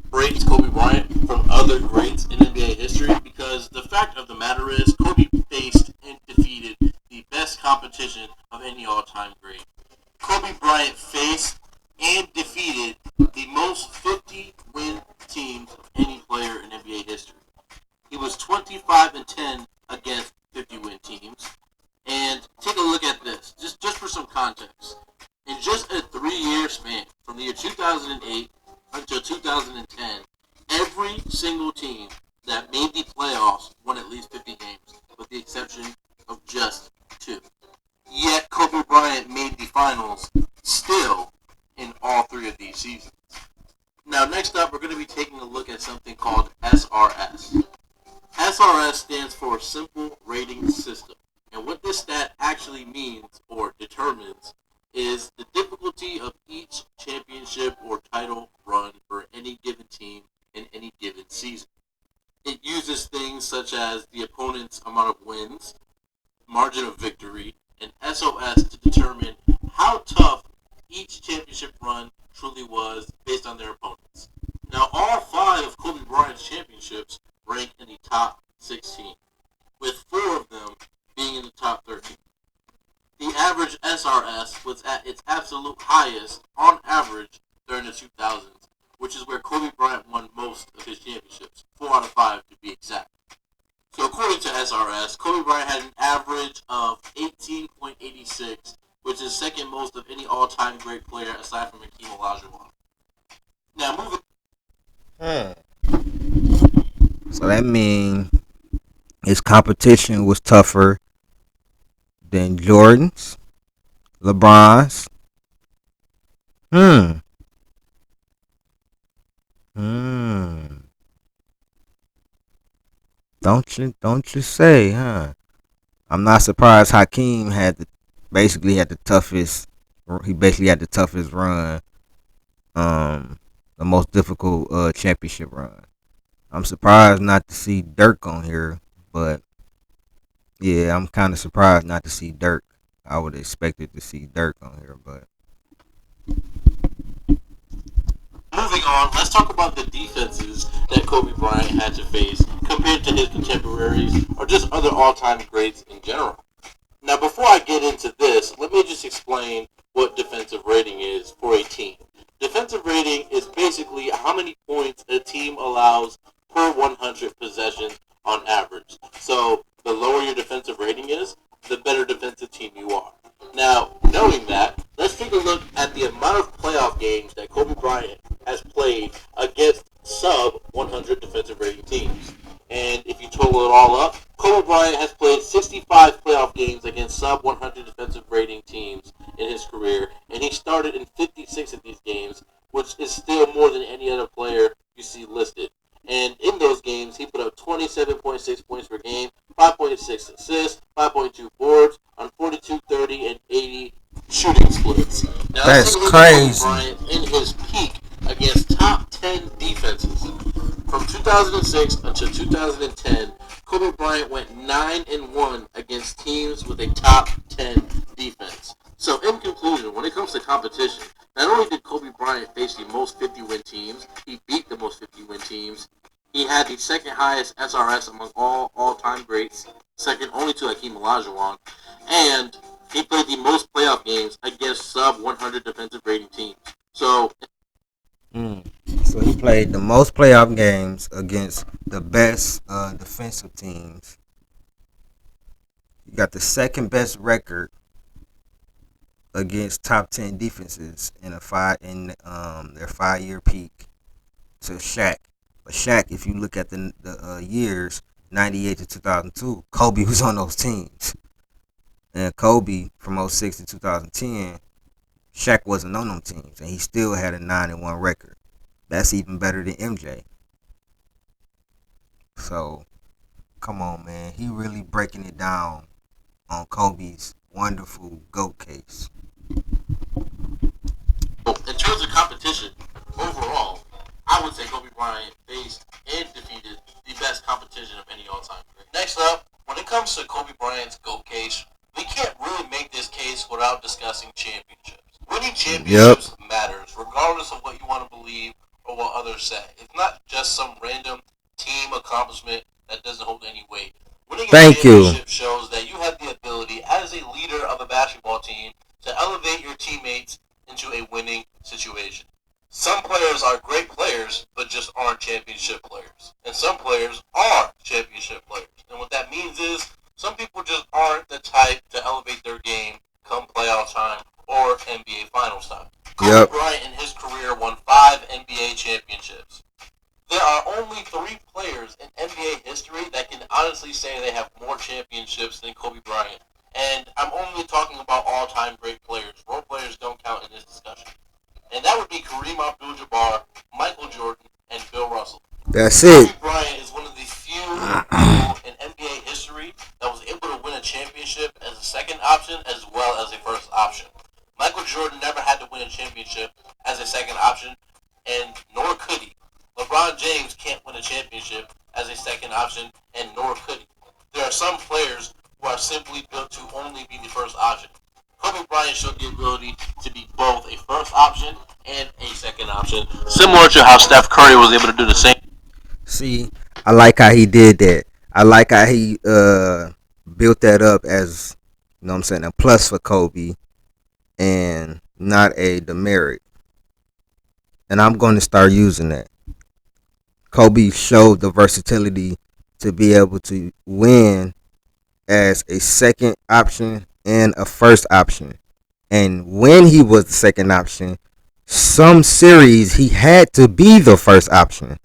Breaks Kobe Bryant from other greats in NBA history because the fact of the matter is Kobe faced and defeated the best competition of any all-time great. Kobe Bryant faced and defeated the most 50-win teams of any player in NBA history. He was 25-10 against 50-win teams. And take a look at this, just for some context. In just a 3-year span, from the year 2008 until 2010, every single team that made the playoffs won at least 50 games, with the exception of just two. Yet Kobe Bryant made the finals still in all three of these seasons. Now, next up, we're going to be taking a look at something called SRS. SRS stands for Simple Rating System. And what this stat actually means or determines is the difficulty of each championship or title run for any given team in any given season. It uses things such as the opponent's amount of wins, margin of victory, and SOS to determine how tough each championship run truly was based on their opponents. Now, all five of Kobe Bryant's championships rank in the top 16, with four of them being in the top 13. The average SRS was at its absolute highest on average during the 2000s, which is where Kobe Bryant won most of his championships, 4 out of 5 to be exact. So according to SRS, Kobe Bryant had an average of 18.86, which is second most of any all-time great player aside from Hakeem Olajuwon. Now moving. So that means his competition was tougher than Jordan's, LeBron's. Hmm. Hmm. Don't you say, huh? I'm not surprised Hakeem basically had the toughest. He basically had the toughest run. Um, the most difficult championship run. I'm surprised not to see Dirk on here, but yeah, I'm kind of surprised not to see Dirk. I would have expected to see Dirk on here, but Moving on, let's talk about the defenses that Kobe Bryant had to face compared to his contemporaries or just other all-time greats in general. Now, before I get into this, let me just explain what defensive rating is for a team. Defensive rating is basically how many points a team allows per 100 possessions on average. So, the lower your defensive rating is, the better defensive team you are. Now, knowing that, let's take a look at the amount of playoff games that Kobe Bryant has played against sub 100 defensive rating teams. And if you total it all up, Kobe Bryant has played 65 playoff games against sub 100 defensive rating teams in his career, and he started in 56 of these games, which is still more than any other player you see listed. And in those games, he put up 27.6 points per game, 5.6 assists, 5.2 boards on 42, 30, and 80 shooting splits. Now let's take that's a look at Kobe crazy. Bryant in his peak against top 10 defenses. From 2006 until 2010, Kobe Bryant went 9-1 against teams with a top 10 defense. So, in conclusion, when it comes to competition, not only did Kobe Bryant face the most 50-win teams, he beat the most 50-win teams. He had the second highest SRS among all-time greats, second only to Hakeem Olajuwon, and he played the most playoff games against sub 100 defensive rating teams. So, Mm. So he played the most playoff games against the best defensive teams. He got the second best record against top 10 defenses in their 5 year peak to Shaq. But Shaq, if you look at the years 98 to 2002, Kobe was on those teams. And Kobe from '06 to 2010, Shaq wasn't on them teams, and he still had a 9-1 record. That's even better than MJ. So come on, man, he really breaking it down on Kobe's wonderful GOAT case. in terms of competition, overall, I would say Kobe Bryant faced and defeated the best competition of any all-time great. Next up, when it comes to Kobe Bryant's GOAT case, we can't really make this case without discussing championships. Winning Yep. championships matters, regardless of what you want to believe or what others say. It's not just some random team accomplishment that doesn't hold any weight. Winning a Thank you. championship shows that you have the ability, as a leader of a basketball team, to elevate your teammates into a winning situation. Some players are great players, but just aren't championship players. And some players are championship players. And what that means is some people just aren't the type to elevate their game come playoff time or NBA Finals time. Kobe Yep. Bryant in his career won 5 NBA championships. There are only 3 players in NBA history that can honestly say they have more championships than Kobe Bryant. And I'm only talking about all-time great players. Role players don't count in this discussion. And that would be Kareem Abdul-Jabbar, Michael Jordan, and Bill Russell. That's Kobe it. Bryant is one of the few people in NBA history that was able to win a championship as a second option as well as a first option. Michael Jordan never had to win a championship as a second option, and nor could he. LeBron James can't win a championship as a second option, and nor could he. There are some players who are simply built to only be the first option. Kobe Bryant showed the ability to be both a first option and a second option, similar to how Steph Curry was able to do the same. See, I like how he did that. I like how he built that up as, you know what I'm saying, a plus for Kobe and not a demerit. And I'm going to start using that. Kobe showed the versatility to be able to win as a second option and a first option. And when he was the second option, some series he had to be the first option.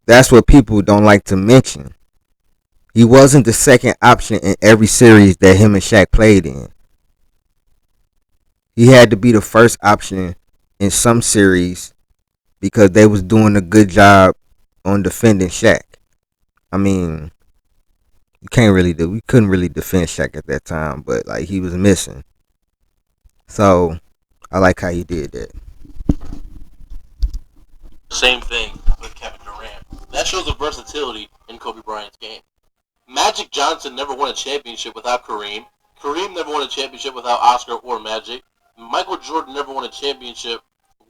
That's what people don't like to mention. He wasn't the second option in every series that him and Shaq played in. He had to be the first option in some series because they was doing a good job on defending Shaq. I mean, we couldn't really defend Shaq at that time, but like he was missing. So I like how he did that. Same thing with Kevin Durant. That shows the versatility in Kobe Bryant's game. Magic Johnson never won a championship without Kareem. Kareem never won a championship without Oscar or Magic. Michael Jordan never won a championship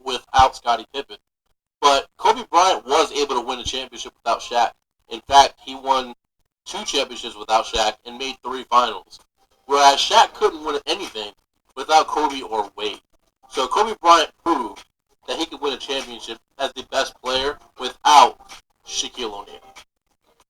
without Scottie Pippen. But Kobe Bryant was able to win a championship without Shaq. In fact, he won two championships without Shaq and made three finals. Whereas Shaq couldn't win anything without Kobe or Wade. So Kobe Bryant proved that he could win a championship as the best player without Shaquille O'Neal.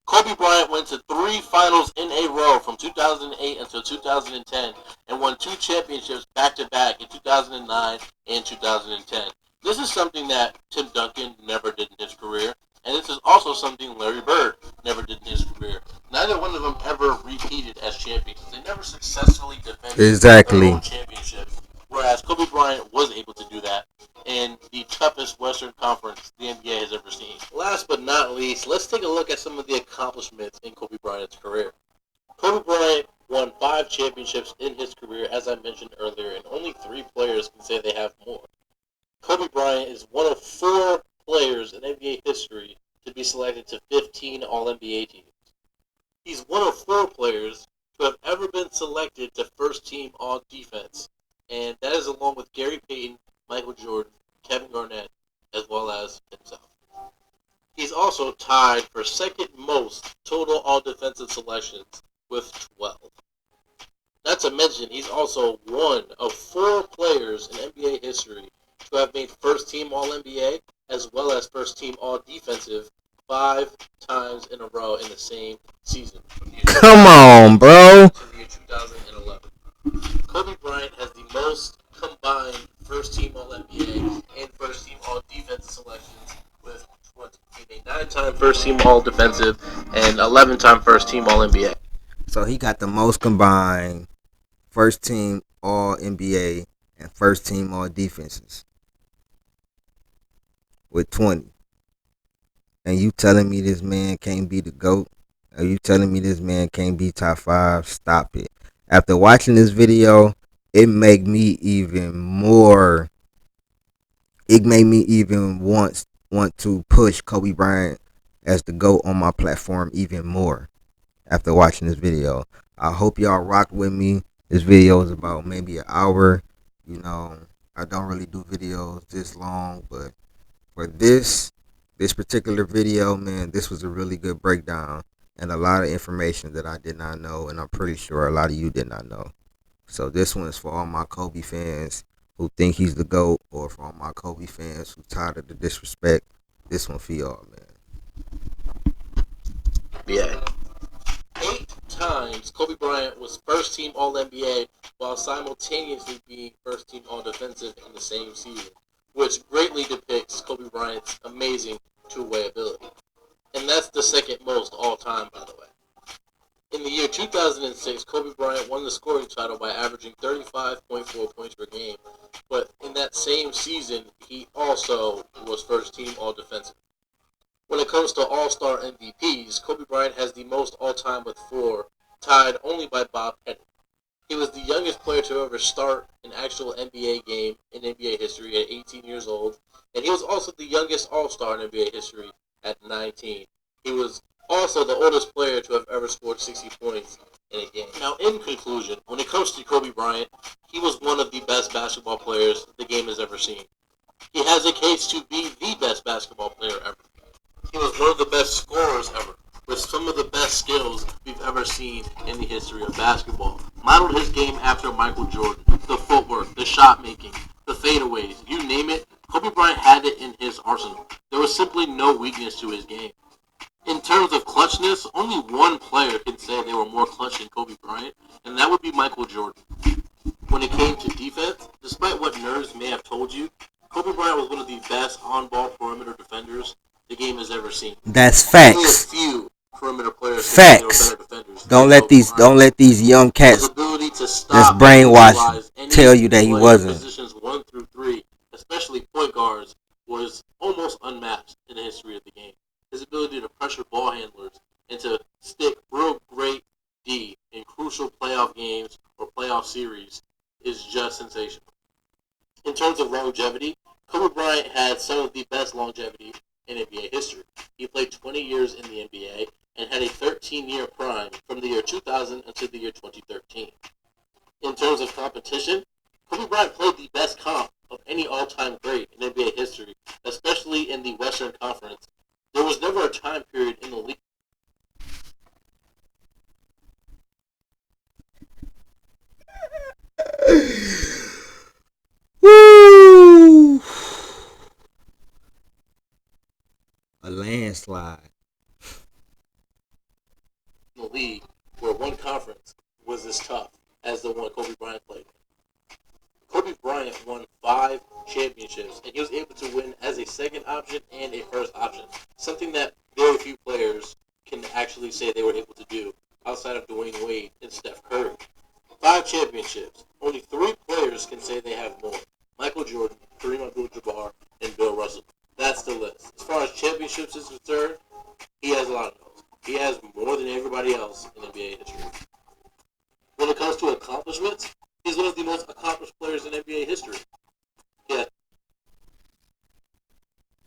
Kobe Bryant went to three finals in a row from 2008 until 2010 and won two championships back to back in 2009 and 2010. This is something that Tim Duncan never did in his career, and this is also something Larry Bird never did in his career. Neither one of them ever repeated as champions. They never successfully defended their Exactly. own championship, whereas Kobe Bryant was able to do that in the toughest Western Conference the NBA has ever seen. Last but not least, let's take a look at some of the accomplishments in Kobe Bryant's career. Kobe Bryant won five championships in his career, as I mentioned earlier, and only three players can say they have more. Kobe Bryant is one of four players in NBA history to be selected to 15 All NBA teams. He's one of four players to have ever been selected to first team All Defense, and that is along with Gary Payton, Michael Jordan, Kevin Garnett, as well as himself. He's also tied for second most total All Defensive selections with 12. Not to mention, he's also one of four players in NBA history to have made first team All NBA as well as first team All Defensive 5 times in a row in the same season, from the year Come on, 2006 bro. to the year 2011. Kobe Bryant has the most combined first team All NBA and first team All Defensive selections with 20, being a 9-time first team All Defensive and 11-time first team All NBA. So he got the most combined first team all NBA and first team all defenses with 20. And you telling me this man can't be the GOAT? Are you telling me this man can't be top five? Stop it. After watching this video, it made me even more. It made me even want to push Kobe Bryant as the GOAT on my platform even more. After watching this video, I hope y'all rock with me. This video is about maybe an hour. You know, I don't really do videos this long, but for this particular video, man, this was a really good breakdown and a lot of information that I did not know, and I'm pretty sure a lot of you did not know. So this one is for all my Kobe fans who think he's the GOAT, or for all my Kobe fans who tired of the disrespect. This one for y'all, man. Yeah. 8 times Kobe Bryant was first team All NBA while simultaneously being first team All Defensive in the same season, which greatly depicts Kobe Bryant's amazing two-way ability. And that's the second most all time, by the way. In the year 2006, Kobe Bryant won the scoring title by averaging 35.4 points per game, but in that same season, he also was first team All Defensive. When it comes to All-Star MVPs, Kobe Bryant has the most all-time with 4, tied only by Bob Pettit. He was the youngest player to ever start an actual NBA game in NBA history at 18 years old, and he was also the youngest All-Star in NBA history at 19. He was also the oldest player to have ever scored 60 points in a game. Now, in conclusion, when it comes to Kobe Bryant, he was one of the best basketball players the game has ever seen. He has a case to be the best basketball player ever. He was one of the best scorers ever, with some of the best skills we've ever seen in the history of basketball. Modeled his game after Michael Jordan. The footwork, the shot making, the fadeaways, you name it, Kobe Bryant had it in his arsenal. There was simply no weakness to his game. In terms of clutchness, only one player can say they were more clutch than Kobe Bryant, and that would be Michael Jordan. When it came to defense, despite what nerds may have told you, Kobe Bryant was one of the best on-ball perimeter defenders the game has ever seen. That's Only a facts. few perimeter players can say they were better Facts. defenders Don't than let Kobe these Bryant. don't let these young His cats ability to that's stop and brainwashed neutralize any tell you that he player in wasn't. positions 1 through 3, especially point guards, was almost unmatched in the history of the game. His ability to pressure ball handlers and to stick real great D in crucial playoff games or playoff series is just sensational. In terms of longevity, Kobe Bryant had some of the best longevity in NBA history. He played 20 years in the NBA and had a 13-year prime from the year 2000 until the year 2013. In terms of competition, Kobe Bryant played the best comp of any all-time great in NBA history, especially in the Western Conference. There was never a time period in the league. Woo! A landslide. In the league where one conference was as tough as the one Kobe Bryant played. Kobe Bryant won 5 championships, and he was able to win as a second option and a first option, something that very few players can actually say they were able to do outside of Dwayne Wade and Steph Curry. 5 championships. Only 3 players can say they have more. Michael Jordan, Kareem Abdul-Jabbar, and Bill Russell. That's the list. As far as championships is concerned, he has a lot of those. He has more than everybody else in NBA history. When it comes to accomplishments, he's one of the most accomplished players in NBA history. Yeah,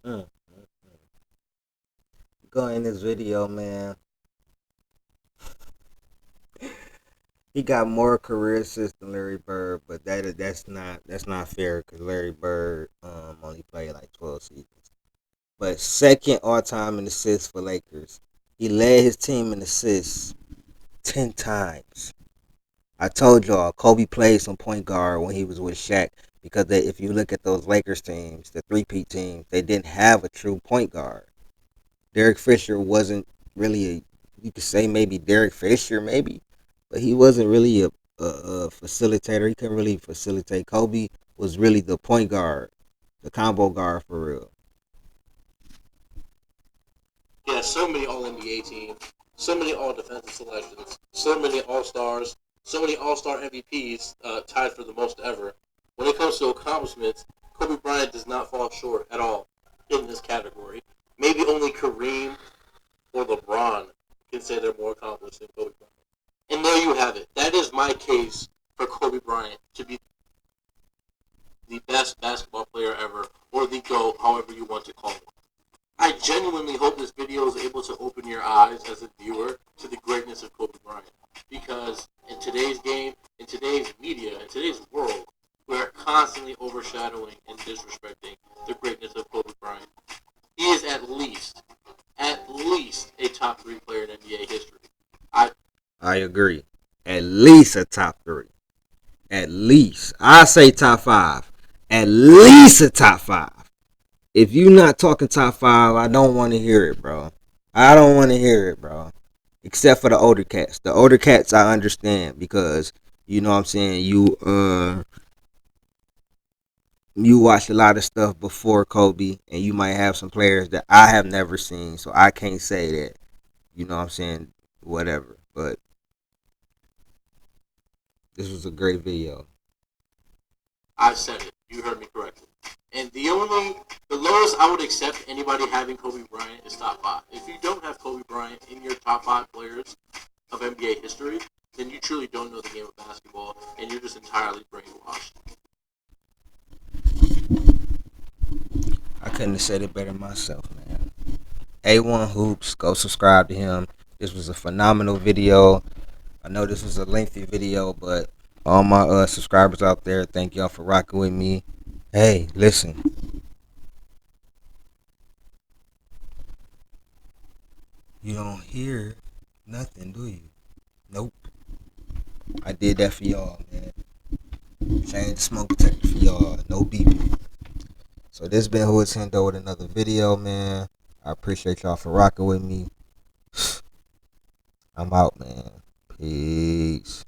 Mm. Go in this video, man. He got more career assists than Larry Bird, but that's not fair because Larry Bird only played like 12 seasons. But second all time in assists for Lakers. He led his team in assists 10 times. I told y'all Kobe played some point guard when he was with Shaq because if you look at those Lakers teams, the three-peat teams, they didn't have a true point guard. Derek Fisher wasn't really you could say maybe Derek Fisher maybe, but he wasn't really a facilitator. He couldn't really facilitate. Kobe was really the point guard, the combo guard for real. he has so many All NBA teams, so many All Defensive selections, so many All Stars, so many All Star MVPs tied for the most ever. When it comes to accomplishments, Kobe Bryant does not fall short at all in this category. Maybe only Kareem or LeBron can say they're more accomplished than Kobe Bryant. And there you have it. That is my case for Kobe Bryant to be the best basketball player ever, or the GOAT, however you want to call it. I genuinely hope this video is able to open your eyes as a viewer to the greatness of Kobe Bryant. Because in today's game, in today's media, in today's world, we're constantly overshadowing and disrespecting the greatness of Kobe Bryant. He is at least a top 3 player in NBA history. I I agree. At least a top three. At least I say top five. At least a top five. If you not talking top five, I don't want to hear it, bro. I don't want to hear it, bro. Except for the older cats. The older cats I understand because you know what I'm saying, you watch a lot of stuff before Kobe and you might have some players that I have never seen, so I can't say that, you know what I'm saying, whatever. But this was a great video. I said it. You heard me correctly. And the lowest I would accept anybody having Kobe Bryant is top 5. If you don't have Kobe Bryant in your top 5 players of NBA history, then you truly don't know the game of basketball, and you're just entirely brainwashed. I couldn't have said it better myself, man. A1 Hoops, go subscribe to him. This was a phenomenal video. I know this was a lengthy video, but all my subscribers out there, thank y'all for rocking with me. Hey, listen. You don't hear nothing, do you? Nope. I did that for y'all, man. Change the smoke detector for y'all. No beeping. So this been Who Tendo with another video, man. I appreciate y'all for rocking with me. I'm out, man. Peace.